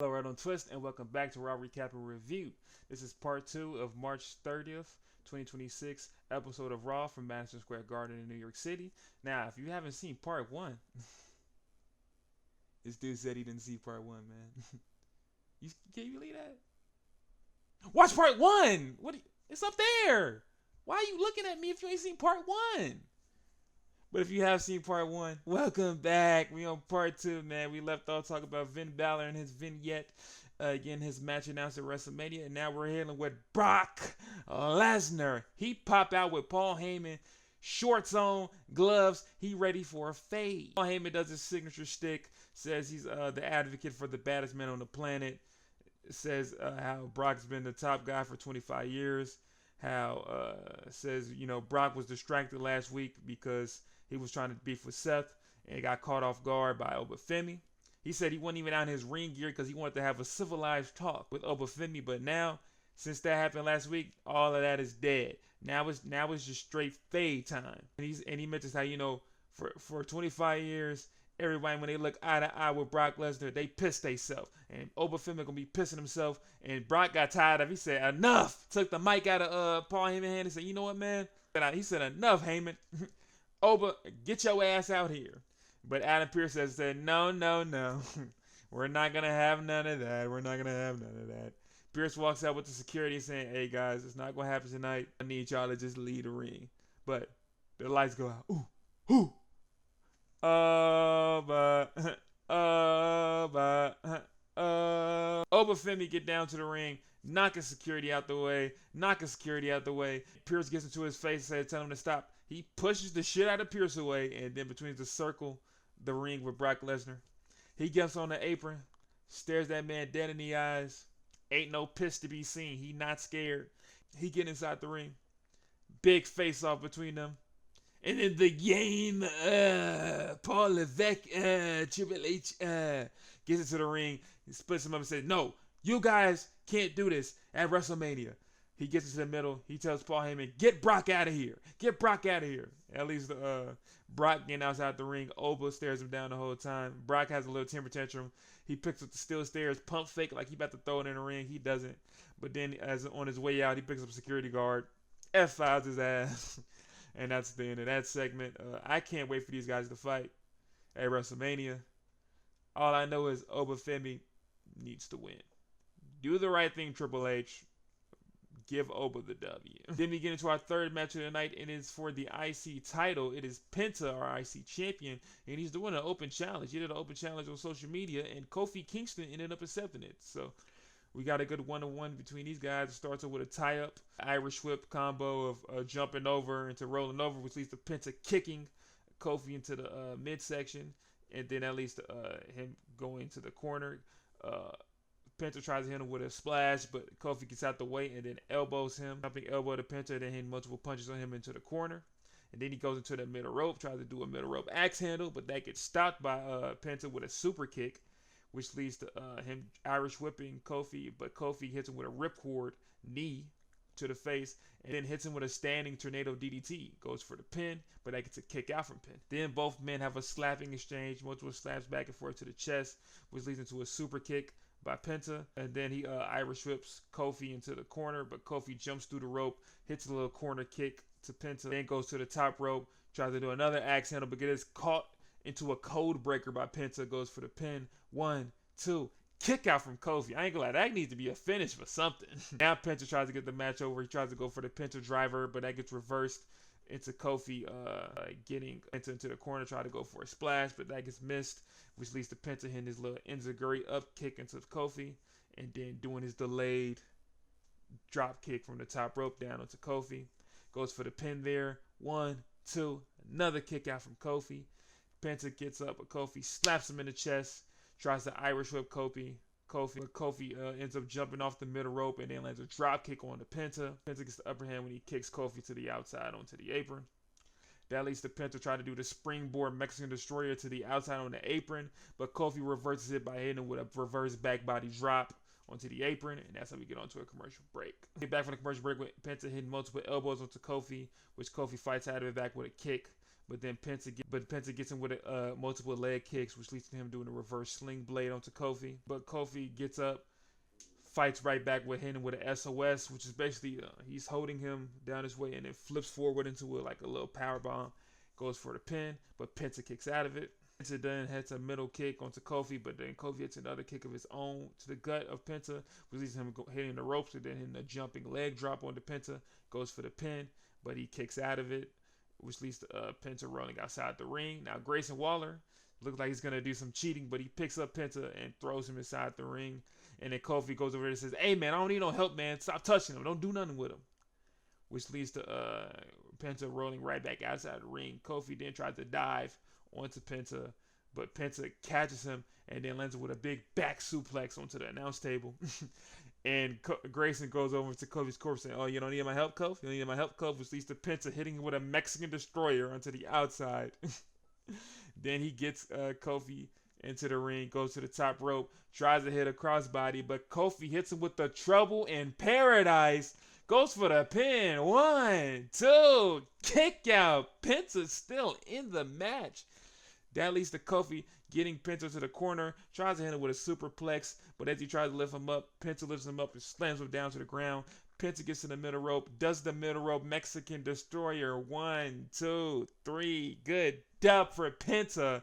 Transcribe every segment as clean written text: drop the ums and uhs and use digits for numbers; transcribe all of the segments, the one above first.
Hello, right on Twist, and welcome back to Raw Recap and Review. This is part 2 of March 30th, 2026 episode of Raw from Madison Square Garden in New York City. Now, if you haven't seen part 1, this dude said he didn't see part 1, man. Can you believe that? Watch part 1! It's up there! Why are you looking at me if you ain't seen part 1? But if you have seen part 1, welcome back. We on part 2, man. We left off talking about Finn Balor and his vignette, getting his match announced at WrestleMania, and now we're handling with Brock Lesnar. He pop out with Paul Heyman, shorts on, gloves. He ready for a fade. Paul Heyman does his signature stick, says he's the advocate for the baddest man on the planet. Says how Brock's been the top guy for 25 years. How says Brock was distracted last week because he was trying to beef with Seth and got caught off guard by Oba Femi. He said he wasn't even out in his ring gear because he wanted to have a civilized talk with Oba Femi. But now, since that happened last week, all of that is dead. Now it's just straight fade time. And he mentions how for 25 years everybody, when they look eye to eye with Brock Lesnar, they piss theyself. And Oba Femi gonna be pissing himself. And Brock got tired of it. He said, enough. Took the mic out of Paul Heyman's hand and said, you know what, man? He said, enough, Heyman. Oba, get your ass out here. But Adam Pearce has said, no, no, no. We're not gonna have none of that. We're not gonna have none of that. Pearce walks out with the security saying, hey guys, it's not gonna happen tonight. I need y'all to just leave the ring. But the lights go out. Ooh, ooh. Oba, Oba, Oba Femi get down to the ring, knocking security out the way. Pierce gets into his face, said, tell him to stop. He pushes the shit out of Pierce away, and then between the ring with Brock Lesnar. He gets on the apron, stares that man dead in the eyes. Ain't no piss to be seen. He not scared. He get inside the ring. Big face off between them. And in the game, Paul Levesque, Triple H gets into the ring. He splits him up and says, no, you guys can't do this at WrestleMania. He gets into the middle. He tells Paul Heyman, get Brock out of here. Get Brock out of here. At least Brock getting outside the ring. Oba stares him down the whole time. Brock has a little temper tantrum. He picks up the steel stairs, pump fake like he about to throw it in the ring. He doesn't. But then as on his way out, he picks up a security guard. F5s his ass. And that's the end of that segment. I can't wait for these guys to fight at WrestleMania. All I know is Oba Femi needs to win. Do the right thing, Triple H. Give Oba the W. Then we get into our third match of the night, and it's for the IC title. It is Penta, our IC champion, and he's doing an open challenge. He did an open challenge on social media, and Kofi Kingston ended up accepting it. So we got a good one-on-one between these guys. It starts off with a tie-up, Irish whip combo of jumping over into rolling over, which leads to Penta kicking Kofi into the midsection, and then that leads to him going to the corner. Penta tries to hit him with a splash, but Kofi gets out the way and then elbows him. Jumping elbow to Penta, then hitting multiple punches on him into the corner. And then he goes into the middle rope, tries to do a middle rope axe handle, but that gets stopped by Penta with a super kick, which leads to him Irish whipping Kofi, but Kofi hits him with a ripcord knee to the face, and then hits him with a standing tornado DDT. Goes for the pin, but that gets a kick out from pin. Then both men have a slapping exchange, multiple slaps back and forth to the chest, which leads into a super kick by Penta, and then he Irish whips Kofi into the corner, but Kofi jumps through the rope, hits a little corner kick to Penta, then goes to the top rope, tries to do another axe handle, but gets caught into a code breaker by Penta, goes for the pin. 1, 2, kick out from Kofi. I ain't gonna lie, that needs to be a finish for something. Now Penta tries to get the match over. He tries to go for the Penta driver, but that gets reversed into Kofi getting into the corner, try to go for a splash, but that gets missed, which leads to Penta hitting his little enziguri up kick into Kofi, and then doing his delayed drop kick from the top rope down onto Kofi. Goes for the pin there. 1, 2, another kick out from Kofi. Penta gets up, but Kofi slaps him in the chest, tries to Irish whip Kofi. Kofi ends up jumping off the middle rope and then lands a drop kick on the Penta. Penta gets the upper hand when he kicks Kofi to the outside onto the apron. That leads to Penta trying to do the springboard Mexican Destroyer to the outside on the apron, but Kofi reverses it by hitting him with a reverse back body drop onto the apron, and that's how we get onto a commercial break. Get back from the commercial break with Penta hitting multiple elbows onto Kofi, which Kofi fights out of it back with a kick, But then Penta gets him with multiple leg kicks, which leads to him doing a reverse sling blade onto Kofi. But Kofi gets up, fights right back with him with an SOS, which is basically he's holding him down his way and then flips forward into like a little power bomb, goes for the pin, but Penta kicks out of it. Penta then hits a middle kick onto Kofi, but then Kofi hits another kick of his own to the gut of Penta, which leads him hitting the ropes and then hitting a jumping leg drop onto Penta, goes for the pin, but he kicks out of it, which leads to Penta rolling outside the ring. Now Grayson Waller looks like he's going to do some cheating, but he picks up Penta and throws him inside the ring. And then Kofi goes over there and says, "Hey, man, I don't need no help, man. Stop touching him. Don't do nothing with him." Which leads to Penta rolling right back outside the ring. Kofi then tries to dive onto Penta, but Penta catches him and then lands with a big back suplex onto the announce table. And Grayson goes over to Kofi's corpse saying, "Oh, you don't need my help, Kofi? You don't need my help, Kofi?" Which leads to Penta hitting him with a Mexican destroyer onto the outside. Then he gets Kofi into the ring, goes to the top rope, tries to hit a crossbody, but Kofi hits him with the Trouble in Paradise, goes for the pin. 1, 2, kick out. Penta's still in the match. That leads to Kofi getting Penta to the corner, tries to hit him with a superplex, but as he tries to lift him up, Penta lifts him up and slams him down to the ground. Penta gets to the middle rope, does the middle rope Mexican destroyer. 1, 2, 3. Good dub for Penta.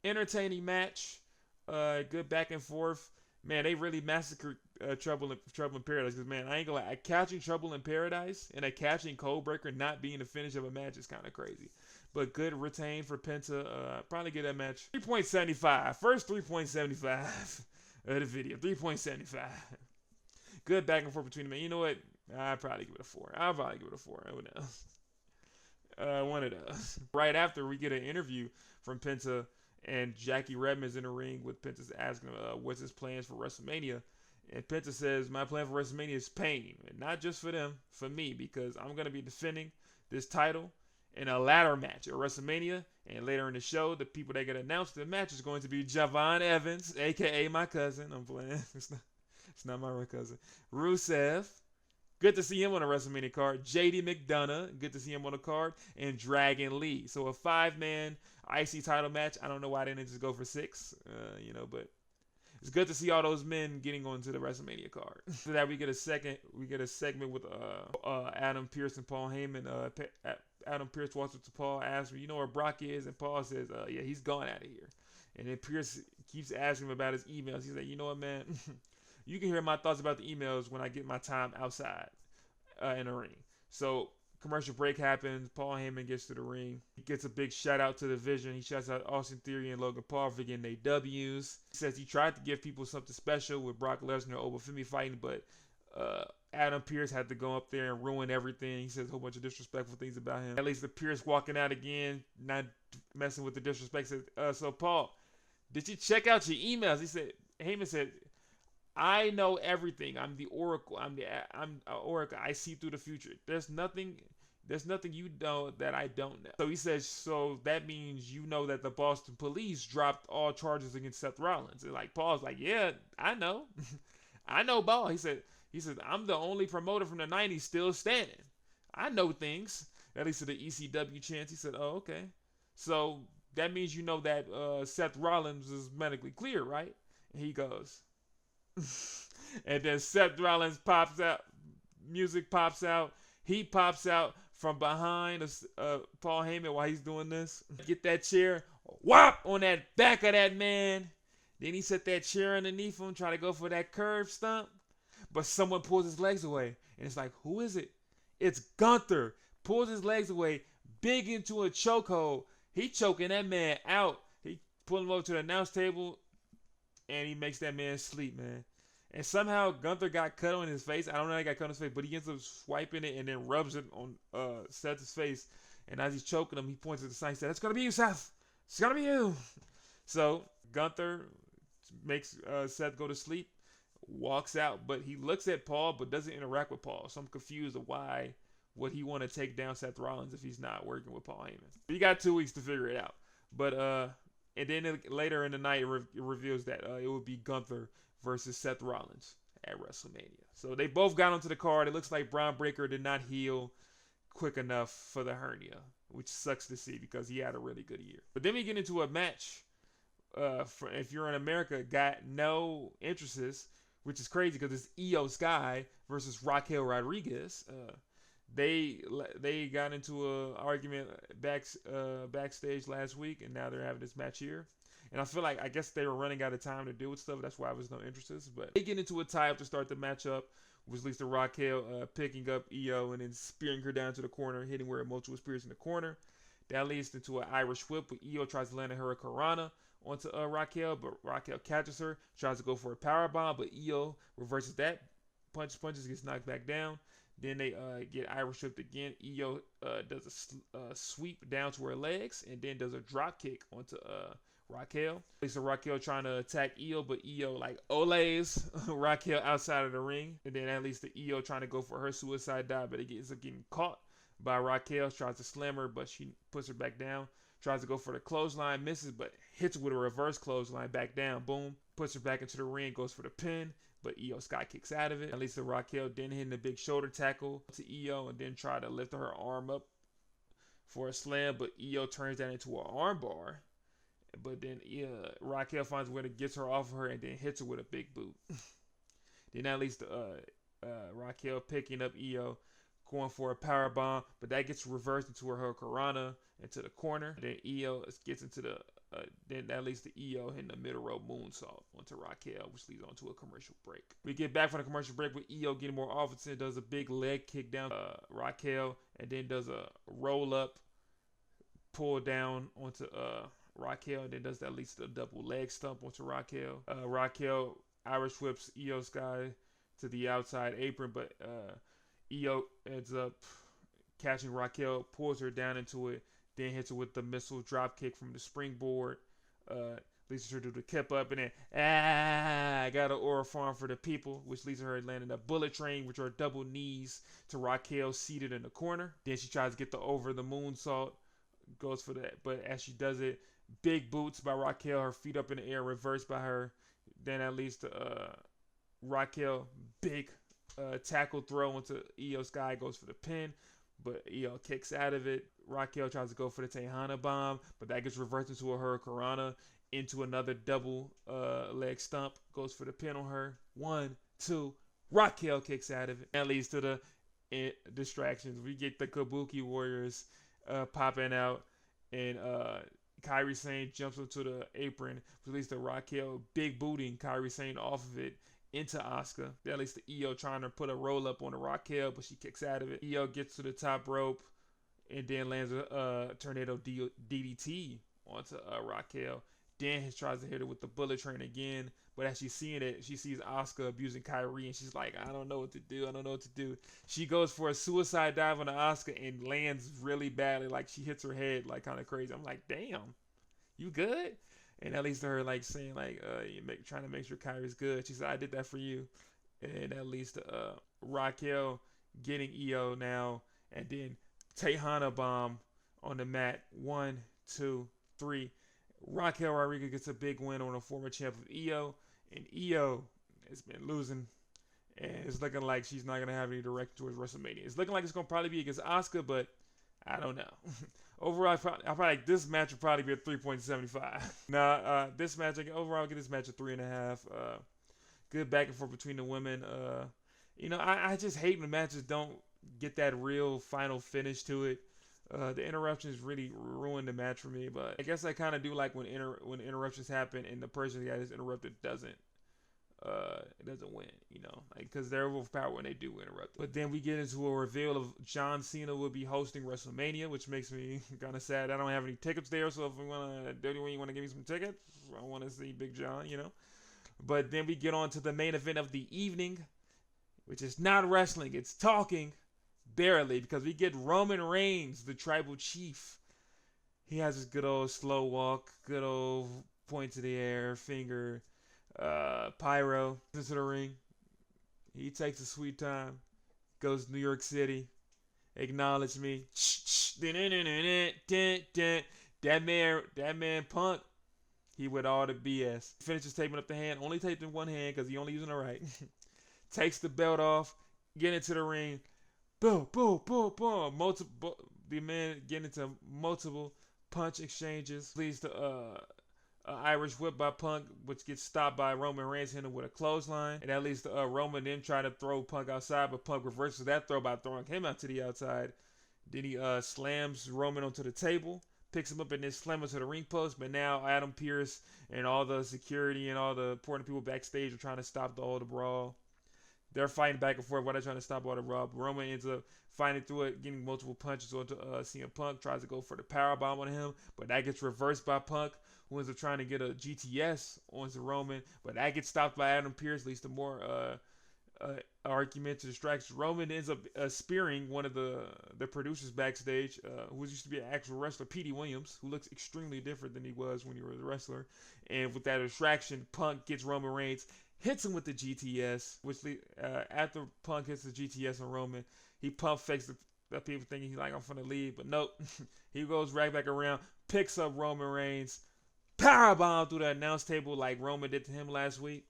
Entertaining match. Good back and forth. Man, they really massacred Trouble in Paradise. Because, man, I ain't gonna lie. Catching Trouble in Paradise and catching Codebreaker not being the finish of a match is kind of crazy. But good retain for Penta. Probably get that match. 3.75. First 3.75 of the video. 3.75. Good back and forth between them. You know what? I'd probably give it a 4. I'll probably give it a 4. Who knows? One of those. Right after, we get an interview from Penta, and Jackie Redmond's in the ring with Penta asking him, what's his plans for WrestleMania? And Penta says, my plan for WrestleMania is pain. And not just for them, for me, because I'm going to be defending this title in a ladder match at WrestleMania. And later in the show, the people that get announced the match is going to be Javon Evans, a.k.a. my cousin. I'm playing. It's not my real cousin. Rusev. Good to see him on a WrestleMania card. JD McDonough. Good to see him on the card. And Dragon Lee. So a 5-man IC title match. I don't know why they didn't just go for 6. But it's good to see all those men getting onto the WrestleMania card. After that, we get a segment with Adam Pearce and Paul Heyman. Adam Pearce walks up to Paul, asks him, "You know where Brock is?" And Paul says, "Yeah, he's gone out of here." And then Pearce keeps asking him about his emails. He's like, "You know what, man? You can hear my thoughts about the emails when I get my time outside in the ring." So commercial break happens. Paul Heyman gets to the ring. He gets a big shout out to the Vision. He shouts out Austin Theory and Logan Paul for getting their W's. He says he tried to give people something special with Brock Lesnar and Oba Femi fighting, but Adam Pearce had to go up there and ruin everything. He says a whole bunch of disrespectful things about him. At least the Pearce walking out again, not messing with the disrespect. Says, "So Paul, did you check out your emails?" Heyman said, "I know everything. I'm the Oracle. I'm an Oracle. I see through the future. There's nothing you know that I don't know." So he says, "So that means you know that the Boston police dropped all charges against Seth Rollins." And like Paul's like, "Yeah, I know. I know ball." He said, "I'm the only promoter from the 90s still standing. I know things." At least to the ECW chants. He said, "Oh, okay. So that means you know that Seth Rollins is medically clear, right?" And he goes, and then Seth Rollins pops out. Music pops out. He pops out from behind Paul Heyman while he's doing this. Get that chair, whop on that back of that man. Then he set that chair underneath him, try to go for that curve stomp. But someone pulls his legs away. And it's like, who is it? It's Gunther. Pulls his legs away, big into a chokehold. He choking that man out. He pulling him over to the announce table, and he makes that man sleep, man. And somehow Gunther got cut on his face. I don't know how he got cut on his face, but he ends up swiping it and then rubs it on Seth's face. And as he's choking him, he points at the sign and says, "It's going to be you, Seth. It's going to be you." So Gunther makes Seth go to sleep, walks out, but he looks at Paul but doesn't interact with Paul. So I'm confused of why would he want to take down Seth Rollins if he's not working with Paul Heyman. You got 2 weeks to figure it out. But and then later in the night, it reveals that it would be Gunther versus Seth Rollins at WrestleMania. So they both got onto the card. It looks like Braun Breaker did not heal quick enough for the hernia, which sucks to see because he had a really good year. But then we get into a match. If you're in America, got no interests, which is crazy because it's Io Sky versus Raquel Rodriguez. They got into an argument backstage last week, and now they're having this match here. And I feel like I guess they were running out of time to deal with stuff. That's why I was no interested. But they get into a tie-up to start the matchup, which leads to Raquel picking up Io and then spearing her down to the corner, hitting her with multiple spears in the corner. That leads into an Irish whip, but Io tries to land a Hurricanrana onto Raquel, but Raquel catches her, tries to go for a powerbomb, but Io reverses that, punches, gets knocked back down. Then they get Irish whipped again. Io does a sweep down to her legs, and then does a drop kick onto Raquel. So Raquel trying to attack Io, but Io like olays Raquel outside of the ring, and then that leads to Io trying to go for her suicide dive, but it ends up getting caught by Raquel. Tries to slam her, but she puts her back down. Tries to go for the clothesline, misses, but hits her with a reverse clothesline back down. Boom, puts her back into the ring, goes for the pin, but Io Sky kicks out of it. At least the Raquel then hitting the big shoulder tackle to Io, and then try to lift her arm up for a slam, but Io turns that into an armbar. But then Raquel finds a way to get her off of her and then hits her with a big boot. Then that leads to Raquel picking up Io, going for a power bomb, but that gets reversed into her Hurricanrana into the corner. Then Io gets into the then that leads to Io hitting the middle row moonsault onto Raquel, which leads on to a commercial break. We get back from the commercial break with Io getting more offensive, does a big leg kick down Raquel, and then does a roll up, pull down onto Raquel, and then does that leads to a double leg stump onto Raquel. Raquel Irish whips Io Sky to the outside apron, but Io ends up catching Raquel, pulls her down into it, then hits her with the missile drop kick from the springboard. Leads her to the kip up, and then I got an aura farm for the people, which leads her landing a bullet train, which are double knees to Raquel seated in the corner. Then she tries to get over the moonsault, goes for that, but as she does it, big boots by Raquel, her feet up in the air, reversed by her. Then that leads to Raquel, big tackle throw into Io Sky, goes for the pin, but Io kicks out of it. Raquel tries to go for the Tejana bomb, but that gets reversed into a Hurricanrana, into another double leg stump, goes for the pin on her. 1, 2, Raquel kicks out of it. That leads to the distractions. We get the Kabuki Warriors popping out, and Kairi Sane jumps onto the apron, which leads to Raquel big booting Kairi Sane off of it into Asuka. That leads to Io trying to put a roll up on the Raquel, but she kicks out of it. Io gets to the top rope and then lands a tornado DDT onto Raquel. Then he tries to hit her with the bullet train again, but as she's seeing it, she sees Asuka abusing Kairi, and she's like, I don't know what to do. She goes for a suicide dive on Asuka and lands really badly. Like, she hits her head like kind of crazy. I'm like, damn, you good? And that leads to her like saying like, trying to make sure Kairi's good. She said, I did that for you. And that leads to Raquel getting Io now, and then Tejana bomb on the mat. 1, 2, 3. Raquel Rodriguez gets a big win on a former champ of Io, and Io has been losing, and it's looking like she's not going to have any direction towards WrestleMania. It's looking like it's going to probably be against Asuka, but I don't know. Overall, I probably like this match would probably be a 3.75. This match, overall, I'll give this match a 3.5. Good back and forth between the women. I just hate when matches don't get that real final finish to it. The interruptions really ruined the match for me, but I guess I kind of do like when interruptions happen and the person that is interrupted doesn't win, because they're overpowered when they do interrupt. But then we get into a reveal of John Cena will be hosting WrestleMania, which makes me kind of sad. I don't have any tickets there, so if you want to give me some tickets, I want to see Big John, But then we get on to the main event of the evening, which is not wrestling, it's talking. Barely, because we get Roman Reigns, the tribal chief. He has his good old slow walk, good old point to the air, finger, pyro into the ring. He takes a sweet time, goes to New York City, acknowledge me. That man Punk, he with all the BS. Finishes taping up the hand, only taped in one hand because he only using the right. Takes the belt off, get into the ring. boom, boom, boom, boom. Multiple, the man getting into multiple punch exchanges leads to Irish whip by Punk, which gets stopped by Roman Reigns hitting him with a clothesline. And that leads to Roman then trying to throw Punk outside, but Punk reverses that throw by throwing him out to the outside. Then he slams Roman onto the table, picks him up, and then slams him to the ring post. But now Adam Pearce and all the security and all the important people backstage are trying to stop all the brawl. They're fighting back and forth while they're trying to stop all the brawl. Roman ends up fighting through it, getting multiple punches onto CM Punk, tries to go for the powerbomb on him, but that gets reversed by Punk, who ends up trying to get a GTS onto Roman, but that gets stopped by Adam Pearce, leads to more arguments and distractions. Roman ends up spearing one of the producers backstage, who used to be an actual wrestler, Petey Williams, who looks extremely different than he was when he was a wrestler. And with that distraction, Punk gets Roman Reigns, hits him with the GTS, which after Punk hits the GTS on Roman, he pump fakes the people thinking he's like, I'm finna leave, but nope. He goes right back around, picks up Roman Reigns, powerbomb through the announce table like Roman did to him last week.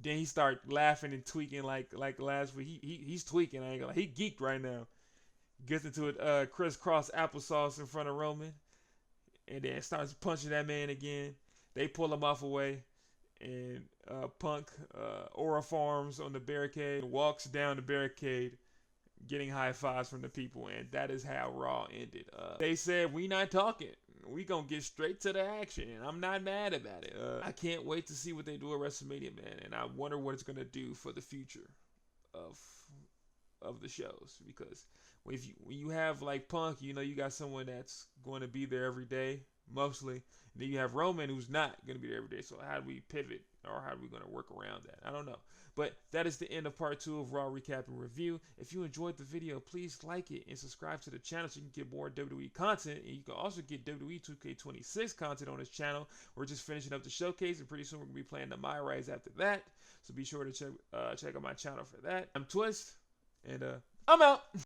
Then he start laughing and tweaking like last week. He's tweaking. I ain't gonna lie. He geeked right now. Gets into it crisscross applesauce in front of Roman, and then starts punching that man again. They pull him off away, and Punk aura farms on the barricade, walks down the barricade, getting high fives from the people, and that is how Raw ended. They said, we not talking. We gonna get straight to the action, and I'm not mad about it. I can't wait to see what they do at WrestleMania, man, and I wonder what it's gonna do for the future of the shows, because when you have like Punk, you know you got someone that's going to be there every day, mostly. And then you have Roman, who's not going to be there every day. So how do we pivot, or how are we going to work around that? I don't know. But that is the end of part 2 of Raw Recap and Review. If you enjoyed the video, please like it and subscribe to the channel so you can get more WWE content. And you can also get WWE 2K26 content on this channel. We're just finishing up the showcase, and pretty soon we're going to be playing the My Rise after that. So be sure to check out my channel for that. I'm Twist, and I'm out.